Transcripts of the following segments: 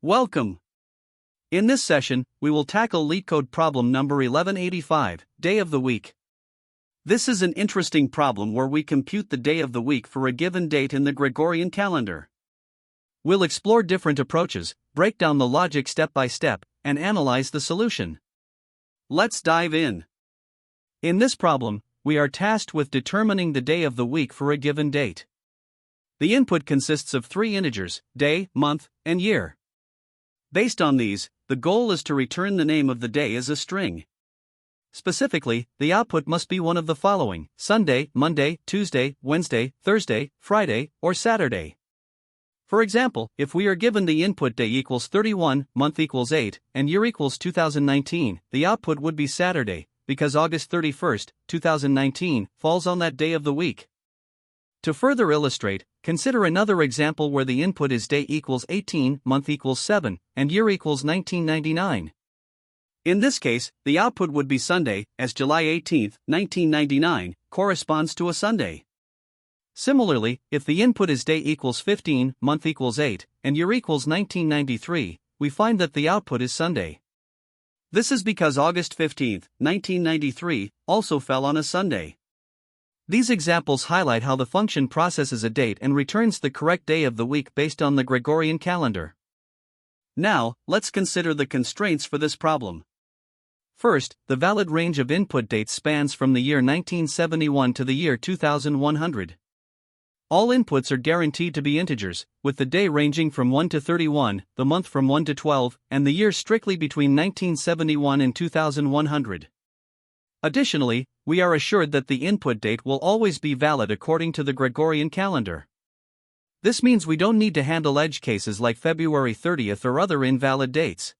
Welcome! In this session, we will tackle LeetCode problem number 1185, Day of the Week. This is an interesting problem where we compute the day of the week for a given date in the Gregorian calendar. We'll explore different approaches, break down the logic step by step, and analyze the solution. Let's dive in. In this problem, we are tasked with determining the day of the week for a given date. The input consists of three integers, day, month, and year. Based on these, the goal is to return the name of the day as a string. Specifically, the output must be one of the following: Sunday, Monday, Tuesday, Wednesday, Thursday, Friday, or Saturday. For example, if we are given the input day equals 31, month equals 8, and year equals 2019, the output would be Saturday, because August 31st, 2019, falls on that day of the week. To further illustrate, consider another example where the input is day equals 18, month equals 7, and year equals 1999. In this case, the output would be Sunday, as July 18, 1999, corresponds to a Sunday. Similarly, if the input is day equals 15, month equals 8, and year equals 1993, we find that the output is Sunday. This is because August 15, 1993, also fell on a Sunday. These examples highlight how the function processes a date and returns the correct day of the week based on the Gregorian calendar. Now, let's consider the constraints for this problem. First, the valid range of input dates spans from the year 1971 to the year 2100. All inputs are guaranteed to be integers, with the day ranging from 1 to 31, the month from 1 to 12, and the year strictly between 1971 and 2100. Additionally, we are assured that the input date will always be valid according to the Gregorian calendar. This means we don't need to handle edge cases like February 30th or other invalid dates.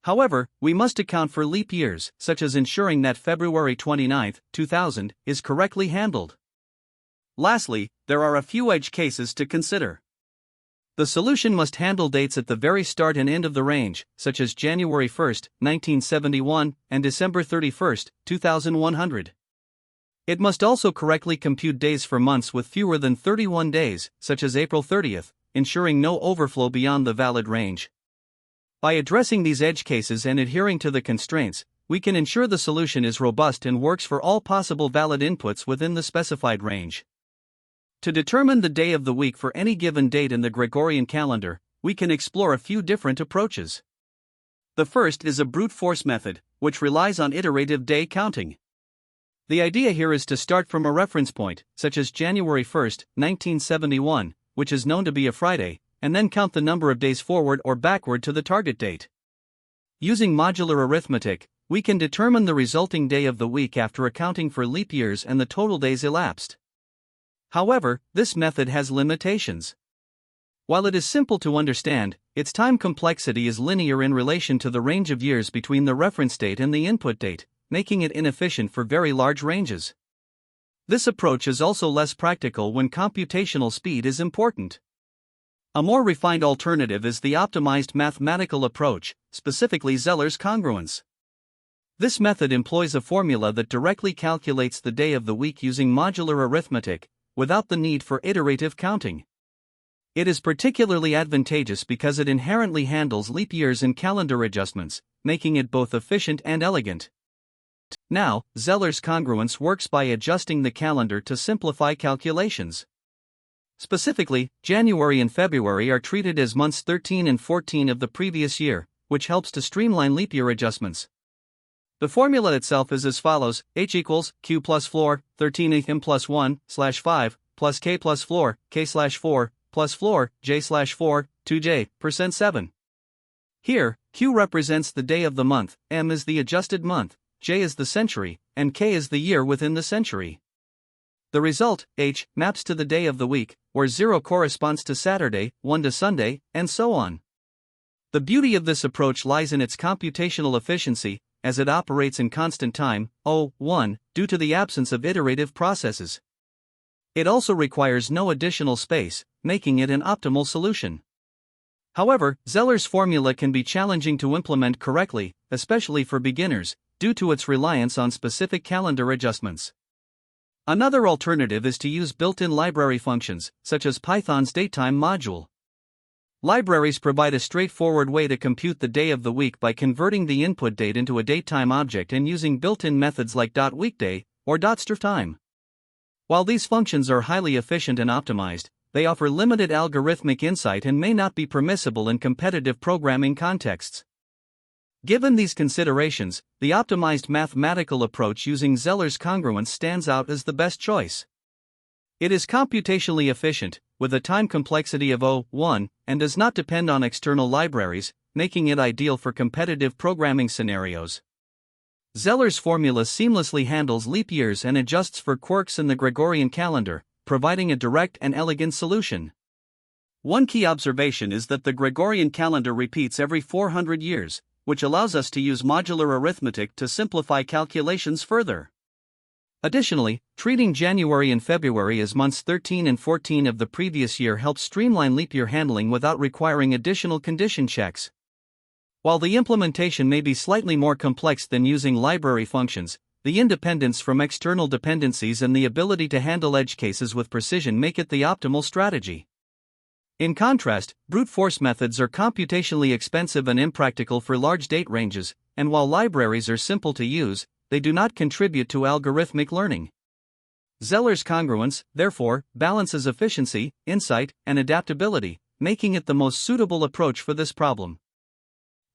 However, we must account for leap years, such as ensuring that February 29, 2000, is correctly handled. Lastly, there are a few edge cases to consider. The solution must handle dates at the very start and end of the range, such as January 1, 1971, and December 31, 2100. It must also correctly compute days for months with fewer than 31 days, such as April 30th, ensuring no overflow beyond the valid range. By addressing these edge cases and adhering to the constraints, we can ensure the solution is robust and works for all possible valid inputs within the specified range. To determine the day of the week for any given date in the Gregorian calendar, we can explore a few different approaches. The first is a brute force method, which relies on iterative day counting. The idea here is to start from a reference point, such as January 1, 1971, which is known to be a Friday, and then count the number of days forward or backward to the target date. Using modular arithmetic, we can determine the resulting day of the week after accounting for leap years and the total days elapsed. However, this method has limitations. While it is simple to understand, its time complexity is linear in relation to the range of years between the reference date and the input date, making it inefficient for very large ranges. This approach is also less practical when computational speed is important. A more refined alternative is the optimized mathematical approach, specifically Zeller's congruence. This method employs a formula that directly calculates the day of the week using modular arithmetic, without the need for iterative counting. It is particularly advantageous because it inherently handles leap years and calendar adjustments, making it both efficient and elegant. Now, Zeller's congruence works by adjusting the calendar to simplify calculations. Specifically, January and February are treated as months 13 and 14 of the previous year, which helps to streamline leap year adjustments. The formula itself is as follows: h equals q plus floor, 13 m plus 1, slash 5, plus k plus floor, k slash 4, plus floor, j slash 4, 2j, percent 7. Here, q represents the day of the month, m is the adjusted month, j is the century, and k is the year within the century. The result, h, maps to the day of the week, where 0 corresponds to Saturday, 1 to Sunday, and so on. The beauty of this approach lies in its computational efficiency, as it operates in constant time, 1, due to the absence of iterative processes. It also requires no additional space, making it an optimal solution. However, Zeller's formula can be challenging to implement correctly, especially for beginners, due to its reliance on specific calendar adjustments. Another alternative is to use built-in library functions, such as Python's datetime module. Libraries provide a straightforward way to compute the day of the week by converting the input date into a datetime object and using built-in methods like .weekday or .stretime. While these functions are highly efficient and optimized, they offer limited algorithmic insight and may not be permissible in competitive programming contexts. Given these considerations, the optimized mathematical approach using Zeller's congruence stands out as the best choice. It is computationally efficient, with a time complexity of 1, and does not depend on external libraries, making it ideal for competitive programming scenarios. Zeller's formula seamlessly handles leap years and adjusts for quirks in the Gregorian calendar, providing a direct and elegant solution. One key observation is that the Gregorian calendar repeats every 400 years, which allows us to use modular arithmetic to simplify calculations further. Additionally, treating January and February as months 13 and 14 of the previous year helps streamline leap year handling without requiring additional condition checks. While the implementation may be slightly more complex than using library functions, the independence from external dependencies and the ability to handle edge cases with precision make it the optimal strategy. In contrast, brute force methods are computationally expensive and impractical for large date ranges, and while libraries are simple to use, they do not contribute to algorithmic learning. Zeller's congruence, therefore, balances efficiency, insight, and adaptability, making it the most suitable approach for this problem.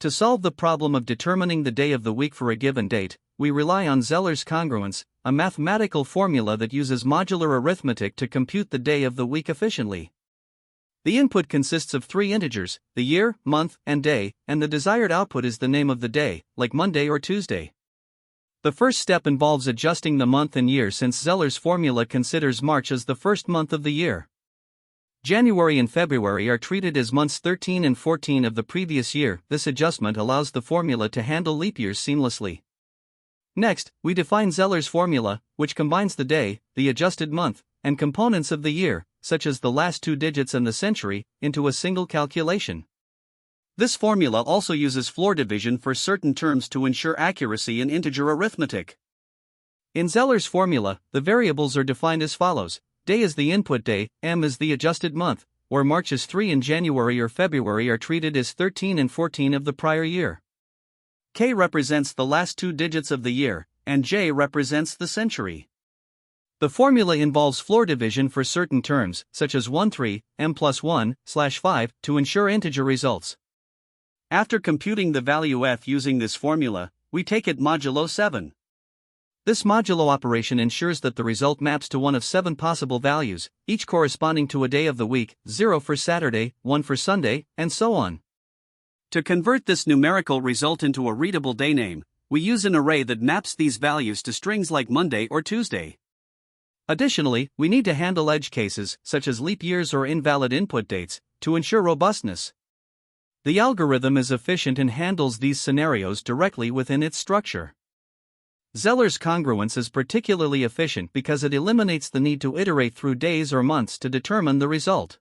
To solve the problem of determining the day of the week for a given date, we rely on Zeller's congruence, a mathematical formula that uses modular arithmetic to compute the day of the week efficiently. The input consists of 3 integers, the year, month, and day, and the desired output is the name of the day, like Monday or Tuesday. The first step involves adjusting the month and year since Zeller's formula considers March as the first month of the year. January and February are treated as months 13 and 14 of the previous year. This adjustment allows the formula to handle leap years seamlessly. Next, we define Zeller's formula, which combines the day, the adjusted month, and components of the year, such as the last 2 digits and the century, into a single calculation. This formula also uses floor division for certain terms to ensure accuracy in integer arithmetic. In Zeller's formula, the variables are defined as follows: day is the input day, m is the adjusted month, where March is 3 and January or February are treated as 13 and 14 of the prior year. K represents the last 2 digits of the year, and J represents the century. The formula involves floor division for certain terms, such as 1 3, m plus 1, /5, to ensure integer results. After computing the value f using this formula, we take it modulo 7. This modulo operation ensures that the result maps to one of 7 possible values, each corresponding to a day of the week, 0 for Saturday, 1 for Sunday, and so on. To convert this numerical result into a readable day name, we use an array that maps these values to strings like Monday or Tuesday. Additionally, we need to handle edge cases, such as leap years or invalid input dates, to ensure robustness. The algorithm is efficient and handles these scenarios directly within its structure. Zeller's congruence is particularly efficient because it eliminates the need to iterate through days or months to determine the result.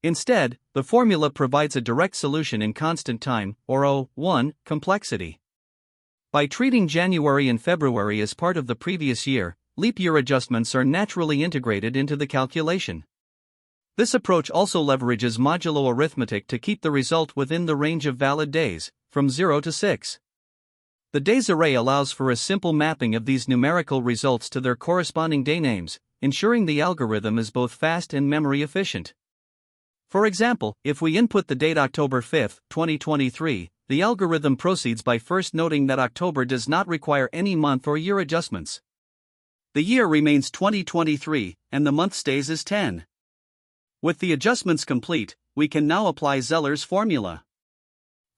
Instead, the formula provides a direct solution in constant time, or 1, complexity. By treating January and February as part of the previous year, leap year adjustments are naturally integrated into the calculation. This approach also leverages modulo arithmetic to keep the result within the range of valid days, from 0 to 6. The days array allows for a simple mapping of these numerical results to their corresponding day names, ensuring the algorithm is both fast and memory efficient. For example, if we input the date October 5, 2023, the algorithm proceeds by first noting that October does not require any month or year adjustments. The year remains 2023, and the month stays as 10. With the adjustments complete, we can now apply Zeller's formula.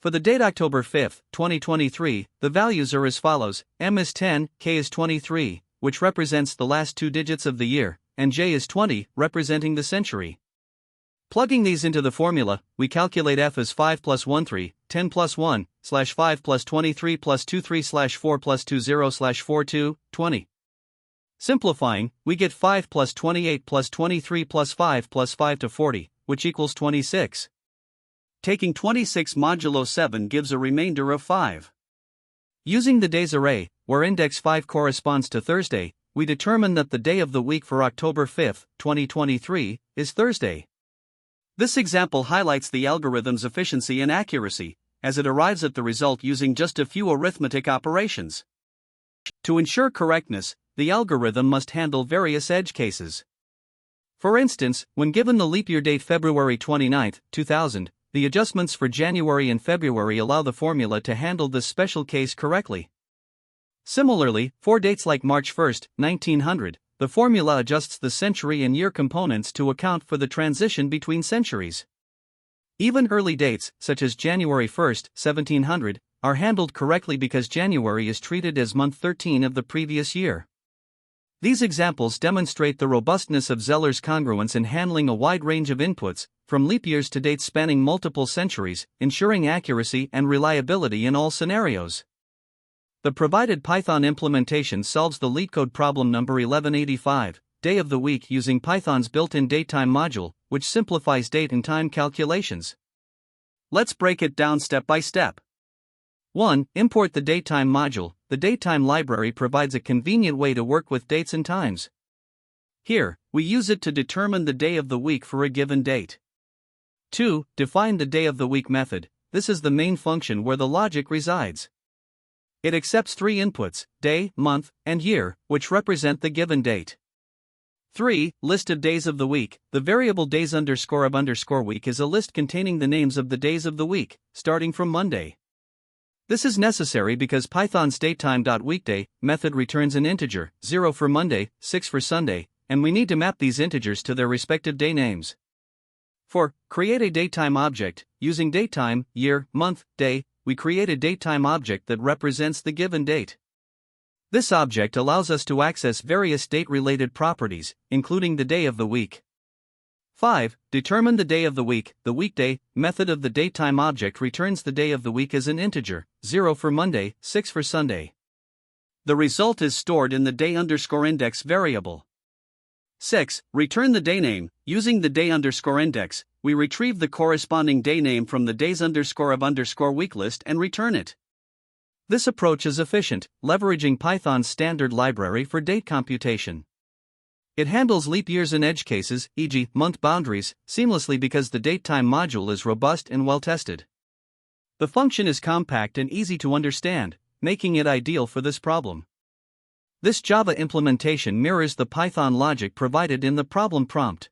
For the date October 5, 2023, the values are as follows: m is 10, k is 23, which represents the last 2 digits of the year, and j is 20, representing the century. Plugging these into the formula, we calculate f as 5 plus 1 3, 10 plus 1, /5 plus 23 plus 2 3 /4 plus 2 0 /4 2, 20. Simplifying, we get 5 plus 28 plus 23 plus 5 plus 5 to 40, which equals 26. Taking 26 modulo 7 gives a remainder of 5. Using the days array, where index 5 corresponds to Thursday, we determine that the day of the week for October 5, 2023, is Thursday. This example highlights the algorithm's efficiency and accuracy, as it arrives at the result using just a few arithmetic operations. To ensure correctness, the algorithm must handle various edge cases. For instance, when given the leap year date February 29, 2000, the adjustments for January and February allow the formula to handle this special case correctly. Similarly, for dates like March 1, 1900, the formula adjusts the century and year components to account for the transition between centuries. Even early dates, such as January 1, 1700, are handled correctly because January is treated as month 13 of the previous year. These examples demonstrate the robustness of Zeller's congruence in handling a wide range of inputs, from leap years to dates spanning multiple centuries, ensuring accuracy and reliability in all scenarios. The provided Python implementation solves the LeetCode problem number 1185, day of the week, using Python's built-in datetime module, which simplifies date and time calculations. Let's break it down step by step. 1. Import the datetime module. The datetime library provides a convenient way to work with dates and times. Here, we use it to determine the day of the week for a given date. 2. Define the day of the week method. This is the main function where the logic resides. It accepts three inputs, day, month, and year, which represent the given date. 3. List of days of the week. The variable days _of _week is a list containing the names of the days of the week, starting from Monday. This is necessary because Python's datetime.weekday method returns an integer, 0 for Monday, 6 for Sunday, and we need to map these integers to their respective day names. 4. Create a datetime object. Using datetime, year, month, day, we create a datetime object that represents the given date. This object allows us to access various date-related properties, including the day of the week. 5. Determine the day of the week. The weekday method of the datetime object returns the day of the week as an integer, 0 for Monday, 6 for Sunday. The result is stored in the day_index variable. 6. Return the day name. Using the day_index, we retrieve the corresponding day name from the days_of _week list and return it. This approach is efficient, leveraging Python's standard library for date computation. It handles leap years and edge cases, e.g., month boundaries, seamlessly because the datetime module is robust and well-tested. The function is compact and easy to understand, making it ideal for this problem. This Java implementation mirrors the Python logic provided in the problem prompt.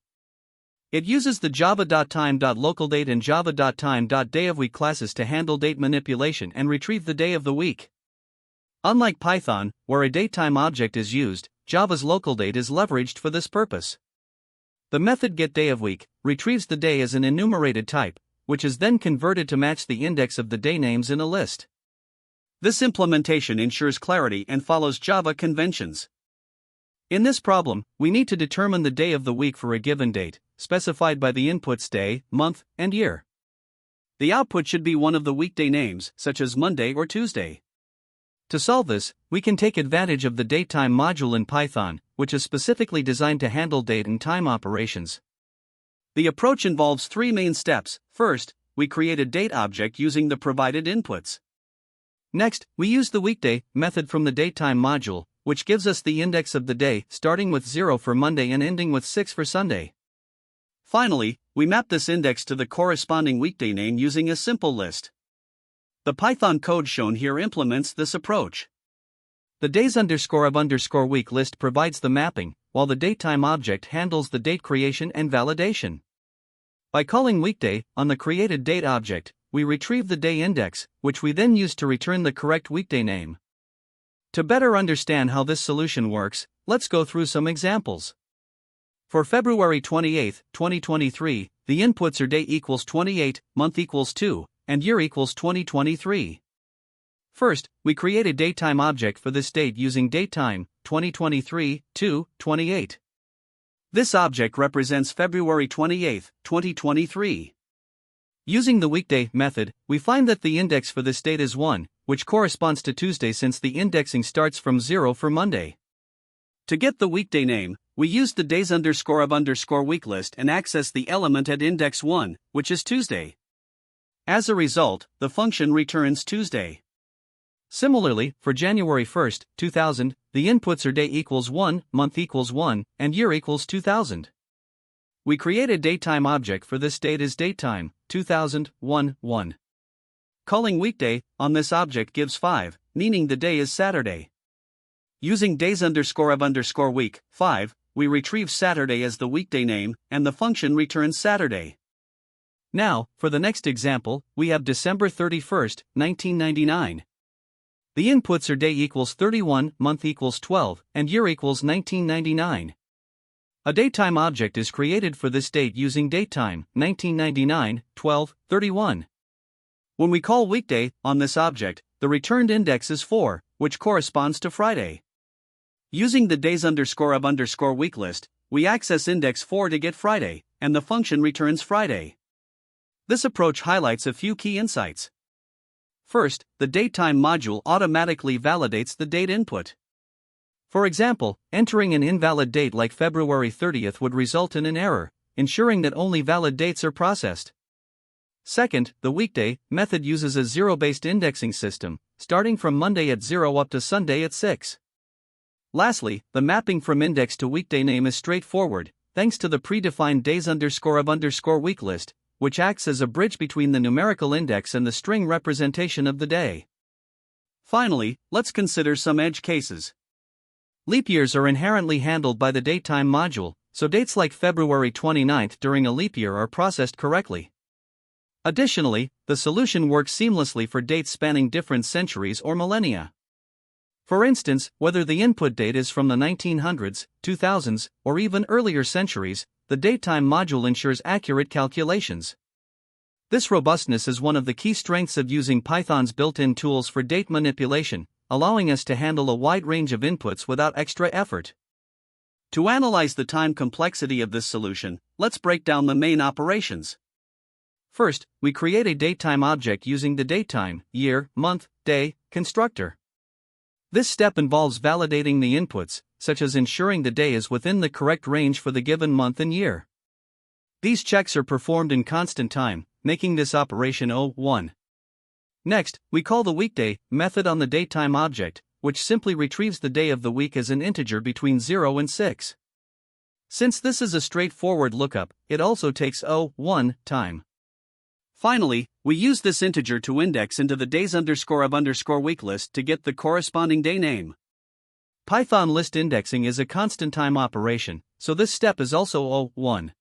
It uses the java.time.localDate and java.time.dayofweek classes to handle date manipulation and retrieve the day of the week. Unlike Python, where a datetime object is used, Java's localDate is leveraged for this purpose. The method getDayOfWeek retrieves the day as an enumerated type, which is then converted to match the index of the day names in a list. This implementation ensures clarity and follows Java conventions. In this problem, we need to determine the day of the week for a given date, specified by the inputs day, month, and year. The output should be one of the weekday names, such as Monday or Tuesday. To solve this, we can take advantage of the datetime module in Python, which is specifically designed to handle date and time operations. The approach involves three main steps. First, we create a date object using the provided inputs. Next, we use the weekday method from the datetime module, which gives us the index of the day, starting with 0 for Monday and ending with 6 for Sunday. Finally, we map this index to the corresponding weekday name using a simple list. The Python code shown here implements this approach. The days_of_week list provides the mapping, while the datetime object handles the date creation and validation. By calling weekday on the created date object, we retrieve the day index, which we then use to return the correct weekday name. To better understand how this solution works, let's go through some examples. For February 28, 2023, the inputs are day equals 28, month equals 2, and year equals 2023. First, we create a datetime object for this date using datetime, 2023, 28. This object represents February 28, 2023. Using the weekday method, we find that the index for this date is 1, which corresponds to Tuesday since the indexing starts from 0 for Monday. To get the weekday name, we use the days_of_week list and access the element at index 1, which is Tuesday. As a result, the function returns Tuesday. Similarly, for January 1, 2000, the inputs are day equals 1, month equals 1, and year equals 2000. we create a datetime object for this date as datetime, 2001. Calling weekday on this object gives 5, meaning the day is Saturday. Using days_of_week, 5, we retrieve Saturday as the weekday name, and the function returns Saturday. Now, for the next example, we have December 31st, 1999. The inputs are day equals 31, month equals 12, and year equals 1999. A datetime object is created for this date using datetime, 1999, 12, 31. When we call weekday on this object, the returned index is 4, which corresponds to Friday. Using the days_of_week list, we access index 4 to get Friday, and the function returns Friday. This approach highlights a few key insights. First, the datetime module automatically validates the date input. For example, entering an invalid date like February 30th would result in an error, ensuring that only valid dates are processed. Second, the weekday method uses a zero-based indexing system, starting from Monday at 0 up to Sunday at 6. Lastly, the mapping from index to weekday name is straightforward, thanks to the predefined days_of_week list, which acts as a bridge between the numerical index and the string representation of the day. Finally, let's consider some edge cases. Leap years are inherently handled by the datetime module, so dates like February 29th during a leap year are processed correctly. Additionally, the solution works seamlessly for dates spanning different centuries or millennia. For instance, whether the input date is from the 1900s, 2000s, or even earlier centuries, the datetime module ensures accurate calculations. This robustness is one of the key strengths of using Python's built-in tools for date manipulation, allowing us to handle a wide range of inputs without extra effort. To analyze the time complexity of this solution, let's break down the main operations. First, we create a datetime object using the datetime, year, month, day constructor. This step involves validating the inputs, such as ensuring the day is within the correct range for the given month and year. These checks are performed in constant time, making this operation O1. Next, we call the weekday method on the datetime object, which simply retrieves the day of the week as an integer between 0 and 6. Since this is a straightforward lookup, it also takes O1 time. Finally, we use this integer to index into the days_of_week list to get the corresponding day name. Python list indexing is a constant time operation, so this step is also O1.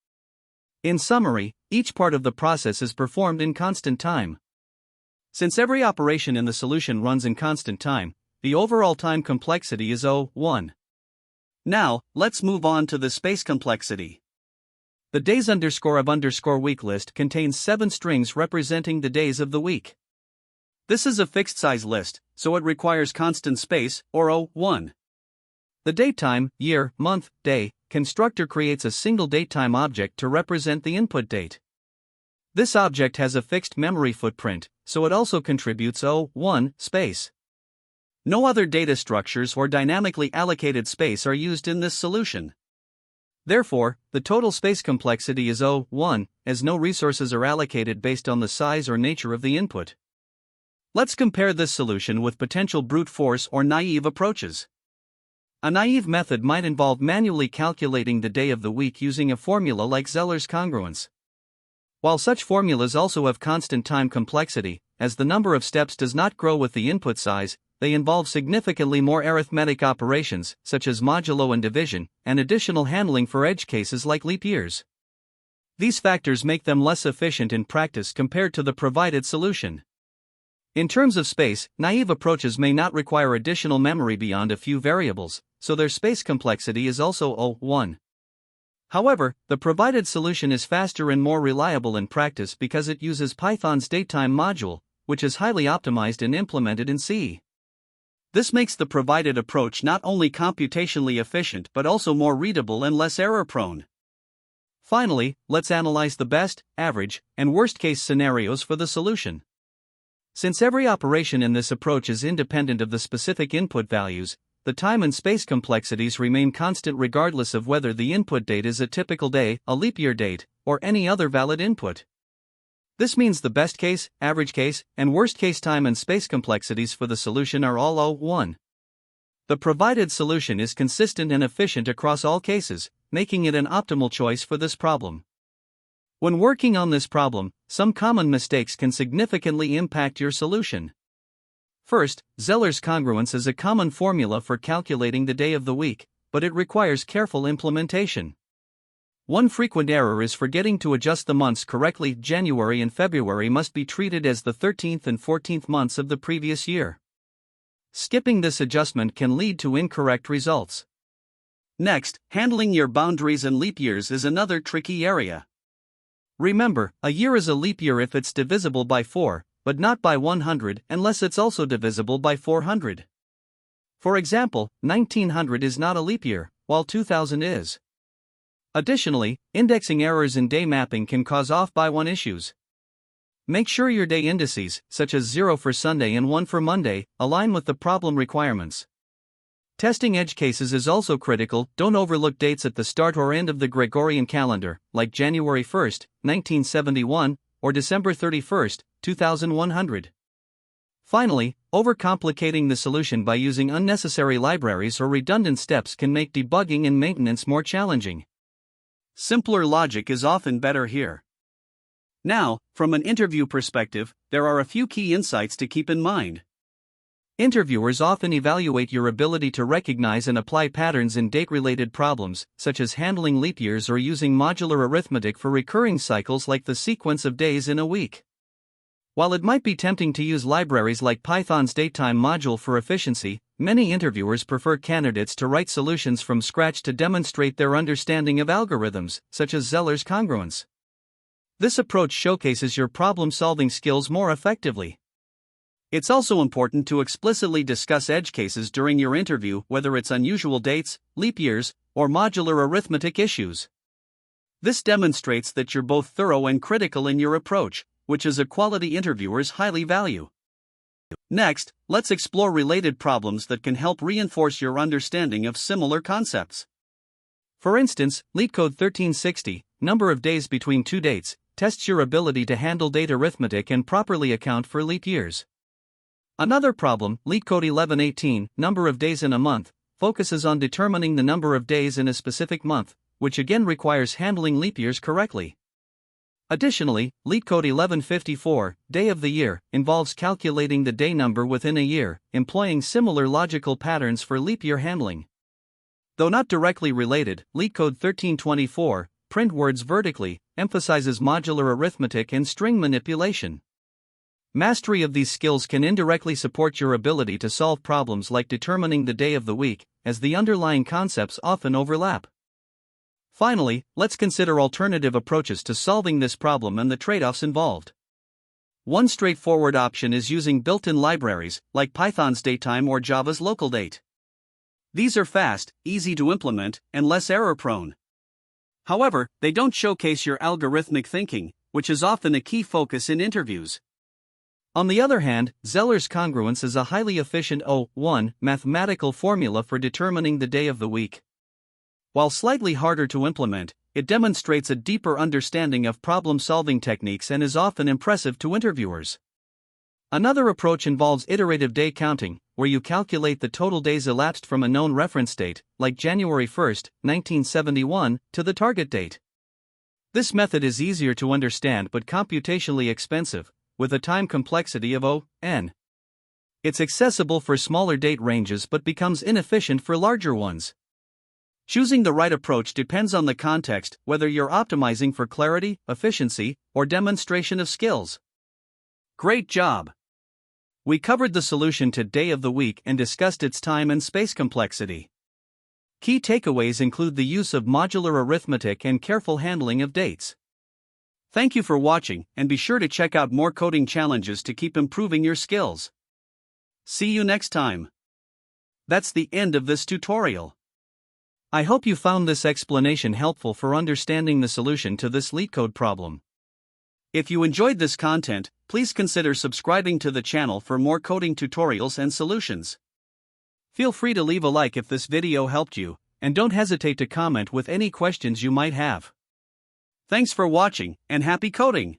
In summary, each part of the process is performed in constant time. Since every operation in the solution runs in constant time, the overall time complexity is O1. Now, let's move on to the space complexity. The days_of_week list contains 7 strings representing the days of the week. This is a fixed size list, so it requires constant space, or O1. The datetime, year, month, day constructor creates a single datetime object to represent the input date. This object has a fixed memory footprint, so it also contributes O1 space. No other data structures or dynamically allocated space are used in this solution. Therefore, the total space complexity is O1, as no resources are allocated based on the size or nature of the input. Let's compare this solution with potential brute force or naive approaches. A naive method might involve manually calculating the day of the week using a formula like Zeller's congruence. While such formulas also have constant time complexity, as the number of steps does not grow with the input size, they involve significantly more arithmetic operations, such as modulo and division, and additional handling for edge cases like leap years. These factors make them less efficient in practice compared to the provided solution. In terms of space, naive approaches may not require additional memory beyond a few variables, so their space complexity is also O1. However, the provided solution is faster and more reliable in practice because it uses Python's datetime module, which is highly optimized and implemented in C. This makes the provided approach not only computationally efficient but also more readable and less error-prone. Finally, let's analyze the best, average, and worst-case scenarios for the solution. Since every operation in this approach is independent of the specific input values, the time and space complexities remain constant regardless of whether the input date is a typical day, a leap year date, or any other valid input. This means the best case, average case, and worst case time and space complexities for the solution are all O1. The provided solution is consistent and efficient across all cases, making it an optimal choice for this problem. When working on this problem, some common mistakes can significantly impact your solution. First, Zeller's congruence is a common formula for calculating the day of the week, but it requires careful implementation. One frequent error is forgetting to adjust the months correctly. January and February must be treated as the 13th and 14th months of the previous year. Skipping this adjustment can lead to incorrect results. Next, handling your boundaries and leap years is another tricky area. Remember, a year is a leap year if it's divisible by 4, but not by 100 unless it's also divisible by 400. For example, 1900 is not a leap year, while 2000 is. Additionally, indexing errors in day mapping can cause off-by-one issues. Make sure your day indices, such as 0 for Sunday and 1 for Monday, align with the problem requirements. Testing edge cases is also critical. Don't overlook dates at the start or end of the Gregorian calendar, like January 1, 1971, or December 31, 2100. Finally, overcomplicating the solution by using unnecessary libraries or redundant steps can make debugging and maintenance more challenging. Simpler logic is often better here. Now, from an interview perspective, there are a few key insights to keep in mind. Interviewers often evaluate your ability to recognize and apply patterns in date-related problems, such as handling leap years or using modular arithmetic for recurring cycles like the sequence of days in a week. While it might be tempting to use libraries like Python's datetime module for efficiency, many interviewers prefer candidates to write solutions from scratch to demonstrate their understanding of algorithms, such as Zeller's congruence. This approach showcases your problem-solving skills more effectively. It's also important to explicitly discuss edge cases during your interview, whether it's unusual dates, leap years, or modular arithmetic issues. This demonstrates that you're both thorough and critical in your approach, which is a quality interviewers highly value. Next, let's explore related problems that can help reinforce your understanding of similar concepts. For instance, LeetCode 1360, number of days between two dates, tests your ability to handle date arithmetic and properly account for leap years. Another problem, LeetCode 1118, number of days in a month, focuses on determining the number of days in a specific month, which again requires handling leap years correctly. Additionally, LeetCode 1154, day of the year, involves calculating the day number within a year, employing similar logical patterns for leap year handling. Though not directly related, LeetCode 1324, print words vertically, emphasizes modular arithmetic and string manipulation. Mastery of these skills can indirectly support your ability to solve problems like determining the day of the week, as the underlying concepts often overlap. Finally, let's consider alternative approaches to solving this problem and the trade-offs involved. One straightforward option is using built-in libraries, like Python's datetime or Java's local date. These are fast, easy to implement, and less error-prone. However, they don't showcase your algorithmic thinking, which is often a key focus in interviews. On the other hand, Zeller's congruence is a highly efficient mathematical formula for determining the day of the week. While slightly harder to implement, it demonstrates a deeper understanding of problem-solving techniques and is often impressive to interviewers. Another approach involves iterative day counting, where you calculate the total days elapsed from a known reference date, like January 1, 1971, to the target date. This method is easier to understand but computationally expensive, with a time complexity of n. It's accessible for smaller date ranges but becomes inefficient for larger ones. Choosing the right approach depends on the context, whether you're optimizing for clarity, efficiency, or demonstration of skills. Great job! We covered the solution to day of the week and discussed its time and space complexity. Key takeaways include the use of modular arithmetic and careful handling of dates. Thank you for watching, and be sure to check out more coding challenges to keep improving your skills. See you next time. That's the end of this tutorial. I hope you found this explanation helpful for understanding the solution to this LeetCode problem. If you enjoyed this content, please consider subscribing to the channel for more coding tutorials and solutions. Feel free to leave a like if this video helped you, and don't hesitate to comment with any questions you might have. Thanks for watching, and happy coding!